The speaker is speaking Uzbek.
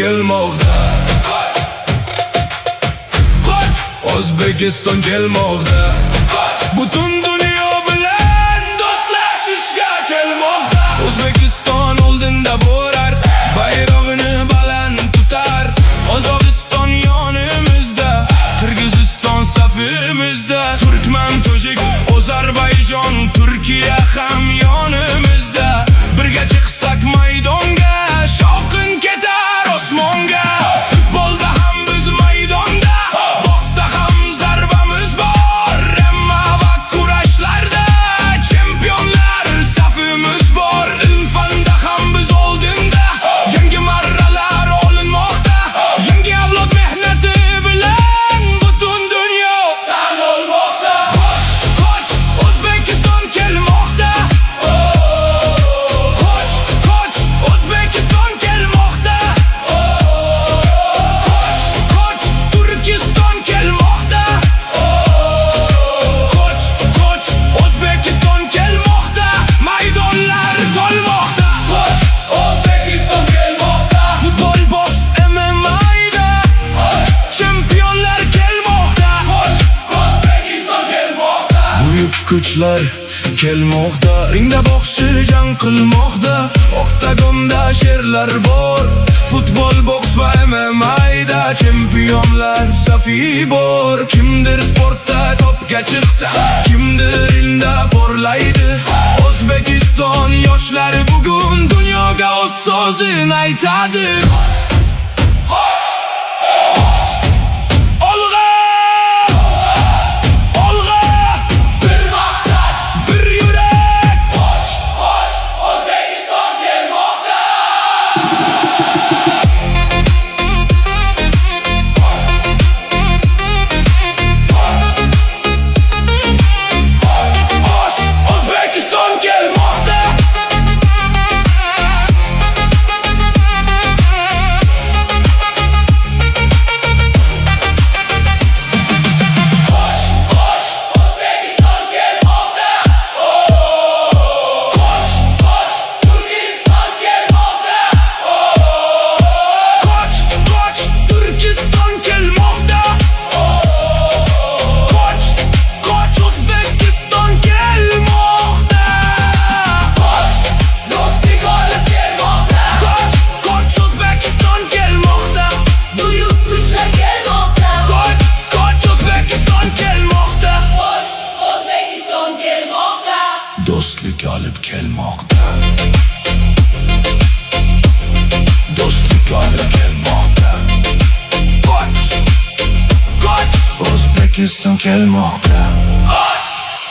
kelmoqda. O'zbekiston kelmoqda. Butun dunyo bilan do'stlashishga kelmoqda. O'zbekiston oldinda borar, bayrog'ini baland tutar. Qozog'iston yonimizda, Qirg'iziston safimizda. Turkman, Tojik, Ozarbayjon, Turkiya ham yonimizda. Birga chiqsak maydonga, shovqin ketar osmonga. Futbolda ham biz maydonda, boksda ham zarbamiz bor. Hamma va kurashlarda chempionlar safimiz bor. Ilm-fanda ham biz oldinda, yangi marralar olinmoqda. Yangi avlod mehnati bilan butun dunyo tan olmoqda. Qoch, O'zbekiston kelmoqda. Qoch, O'zbekiston kelmoqda. Qoch, Turkiston kelmoqda. Qoch, O'zbekiston kelmoqda. Maydonlar to'lmoqda. Qoch, O'zbekiston kelmoqda. Futbol, boks, MMA'da chempionlar kelmoqda. Qoch, O'zbekiston kelmoqda. Buyuk kuchlar kelmoqda. Ringda bokschi jang qilmoqda. Oktagonda sherlar bor. Futbol, boks va MMA'da chempionlar safi bor. Kimdir sportda topga chiqsa, kimdir ilmda porlaydi. O'zbekiston yoshlari bugun dunyoga o'z so'zini aytadi. Olg'a! Olg'a! Bir maqsad, bir yurak. Qoch, O'zbekiston kelmoqda. Qoch, O'zbekiston kelmoqda. O'zbekiston kelmoqda. Turkiston kelmoqda. Turkiston kelmoqda. O'zbekiston kelmoqda. Do'stlik olib kelmoqda. O'zbekiston kelmoqda. Buyuk kuchlar kelmoqda. O'zbekiston kelmoqda. O'zbekiston kelmoqda. Do'stlik olib kelmoqda. Do'stlik olib kelmoqda. O'zbekiston kelmoqda.